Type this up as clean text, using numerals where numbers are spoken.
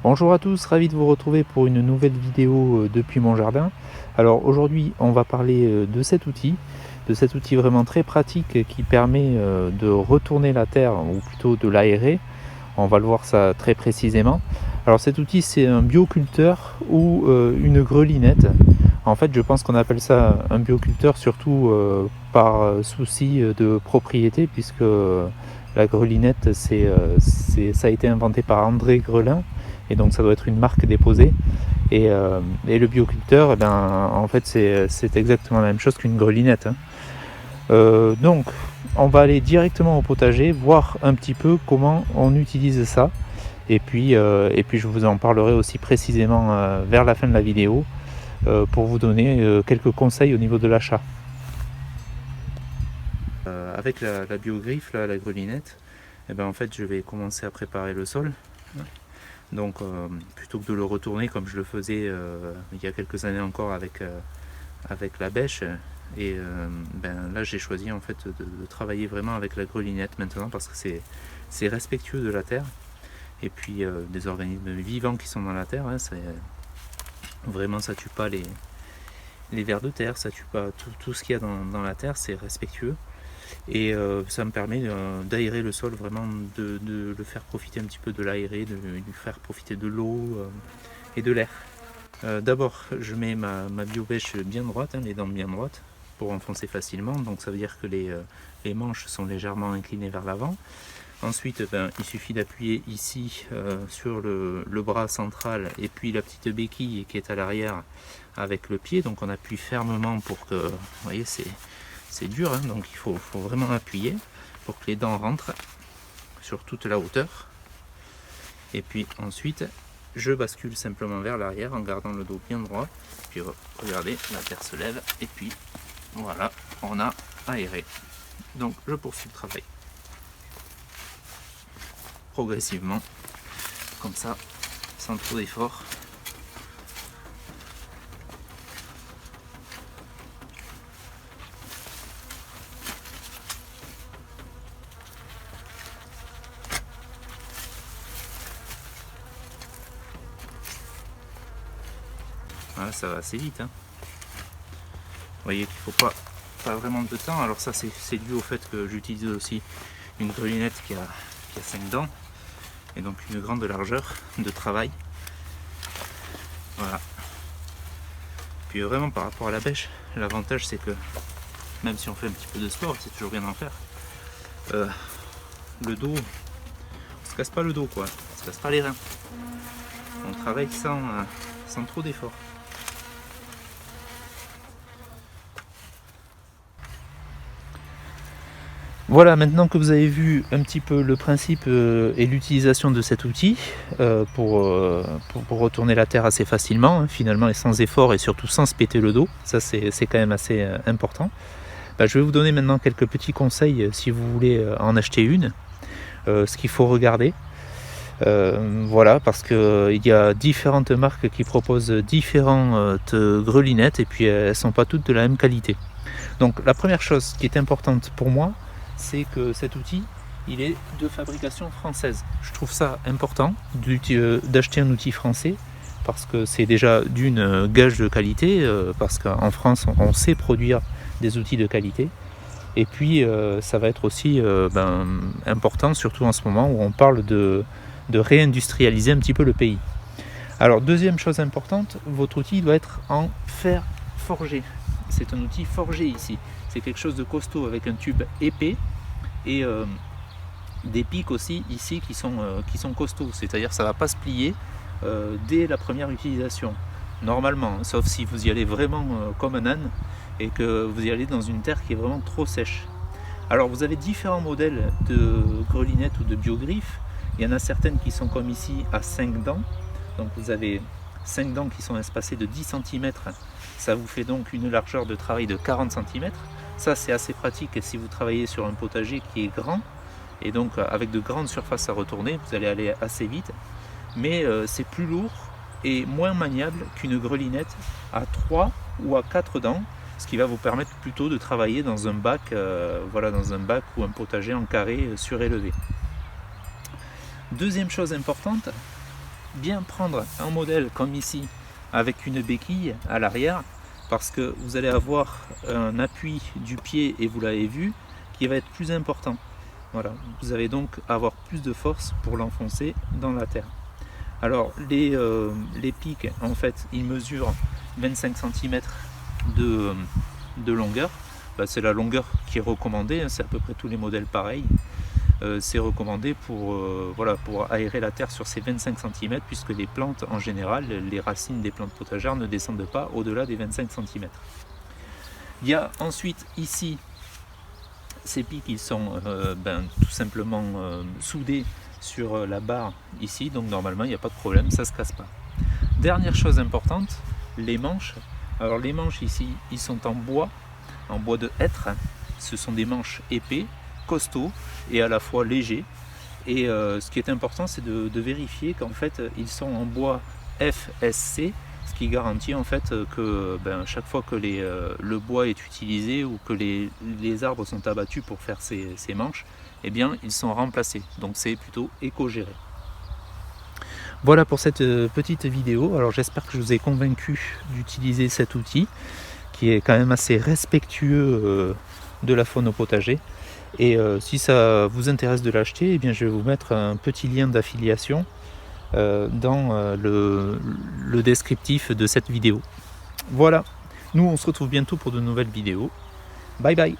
Bonjour à tous, ravi de vous retrouver pour une nouvelle vidéo depuis mon jardin. Alors aujourd'hui on va parler de cet outil vraiment très pratique qui permet de retourner la terre ou plutôt de l'aérer. On va le voir ça très précisément. Alors cet outil c'est un bioculteur ou une grelinette. En fait je pense qu'on appelle ça un bioculteur surtout par souci de propriété puisque la grelinette ça a été inventé par André Grelin et donc ça doit être une marque déposée. Et le bioculteur, eh ben, en fait c'est exactement la même chose qu'une grelinette. Donc on va aller directement au potager, voir un petit peu comment on utilise ça. Et puis je vous en parlerai aussi précisément vers la fin de la vidéo pour vous donner quelques conseils au niveau de l'achat. Avec la biogriffe, là, la grelinette, eh ben, en fait je vais commencer à préparer le sol. Donc plutôt que de le retourner comme je le faisais il y a quelques années encore avec la bêche, et là j'ai choisi en fait de travailler vraiment avec la grelinette maintenant parce que c'est respectueux de la terre et puis des organismes vivants qui sont dans la terre, hein, vraiment ça tue pas les vers de terre, ça tue pas tout ce qu'il y a dans la terre, c'est respectueux. Et ça me permet d'aérer le sol, vraiment de le faire profiter un petit peu de l'aéré, de lui faire profiter de l'eau et de l'air. D'abord je mets ma biobêche bien droite, hein, les dents bien droites pour enfoncer facilement, donc ça veut dire que les manches sont légèrement inclinées vers l'avant. Ensuite il suffit d'appuyer ici sur le bras central et puis la petite béquille qui est à l'arrière avec le pied, donc on appuie fermement pour que, vous voyez, c'est dur, hein, donc il faut vraiment appuyer pour que les dents rentrent sur toute la hauteur. Et puis ensuite, je bascule simplement vers l'arrière en gardant le dos bien droit. Puis regardez, la terre se lève et puis voilà, on a aéré. Donc je poursuis le travail progressivement, comme ça, sans trop d'effort. Voilà, ça va assez vite, hein. Vous voyez qu'il ne faut pas vraiment de temps. Alors ça c'est dû au fait que j'utilise aussi une grelinette qui a 5 dents et donc une grande largeur de travail. Voilà. Puis vraiment par rapport à la bêche, l'avantage c'est que même si on fait un petit peu de sport, c'est toujours bien d'en faire. Le dos, on se casse pas le dos, quoi. On se casse pas les reins. On travaille sans trop d'effort. Voilà, maintenant que vous avez vu un petit peu le principe et l'utilisation de cet outil pour retourner la terre assez facilement, hein, finalement, et sans effort et surtout sans se péter le dos, ça c'est quand même assez important. Je vais vous donner maintenant quelques petits conseils si vous voulez en acheter une, ce qu'il faut regarder. Voilà, parce qu'il y a différentes marques qui proposent différentes grelinettes et puis elles ne sont pas toutes de la même qualité. Donc la première chose qui est importante pour moi, c'est que cet outil, il est de fabrication française. Je trouve ça important d'acheter un outil français parce que c'est déjà d'une gage de qualité, parce qu'en France on sait produire des outils de qualité. Et puis ça va être aussi important, surtout en ce moment où on parle de réindustrialiser un petit peu le pays. Alors deuxième chose importante, votre outil doit être en fer forgé. C'est un outil forgé ici. C'est quelque chose de costaud avec un tube épais et des pics aussi ici qui sont costauds. C'est-à-dire ça ne va pas se plier dès la première utilisation. Normalement, sauf si vous y allez vraiment comme un âne et que vous y allez dans une terre qui est vraiment trop sèche. Alors vous avez différents modèles de grelinettes ou de biogriffes. Il y en a certaines qui sont comme ici à 5 dents. Donc vous avez 5 dents qui sont espacées de 10 cm. Ça vous fait donc une largeur de travail de 40 cm. Ça c'est assez pratique si vous travaillez sur un potager qui est grand. Et donc avec de grandes surfaces à retourner, vous allez aller assez vite. Mais c'est plus lourd et moins maniable qu'une grelinette à 3 ou à 4 dents. Ce qui va vous permettre plutôt de travailler dans un bac, dans un bac ou un potager en carré surélevé. Deuxième chose importante, bien prendre un modèle comme ici avec une béquille à l'arrière, parce que vous allez avoir un appui du pied, et vous l'avez vu, qui va être plus important. Voilà, vous allez donc avoir plus de force pour l'enfoncer dans la terre. Alors les pics, en fait, ils mesurent 25 cm de longueur. C'est la longueur qui est recommandée, c'est à peu près tous les modèles pareils. C'est recommandé pour aérer la terre sur ces 25 cm, puisque les plantes en général, les racines des plantes potagères ne descendent pas au-delà des 25 cm. Il y a ensuite ici, ces pics, ils sont tout simplement soudés sur la barre ici, donc normalement il n'y a pas de problème, ça ne se casse pas. Dernière chose importante, les manches. Alors les manches ici, ils sont en bois de hêtre. Ce sont des manches épais, costauds et à la fois légers. Et ce qui est important, c'est de vérifier qu'en fait ils sont en bois FSC, ce qui garantit en fait que chaque fois que le bois est utilisé ou que les arbres sont abattus pour faire ces manches, eh bien ils sont remplacés. Donc c'est plutôt éco-géré. Voilà pour cette petite vidéo. Alors j'espère que je vous ai convaincu d'utiliser cet outil qui est quand même assez respectueux de la faune au potager. Et si ça vous intéresse de l'acheter, eh bien je vais vous mettre un petit lien d'affiliation dans le descriptif de cette vidéo. Voilà, nous on se retrouve bientôt pour de nouvelles vidéos. Bye bye.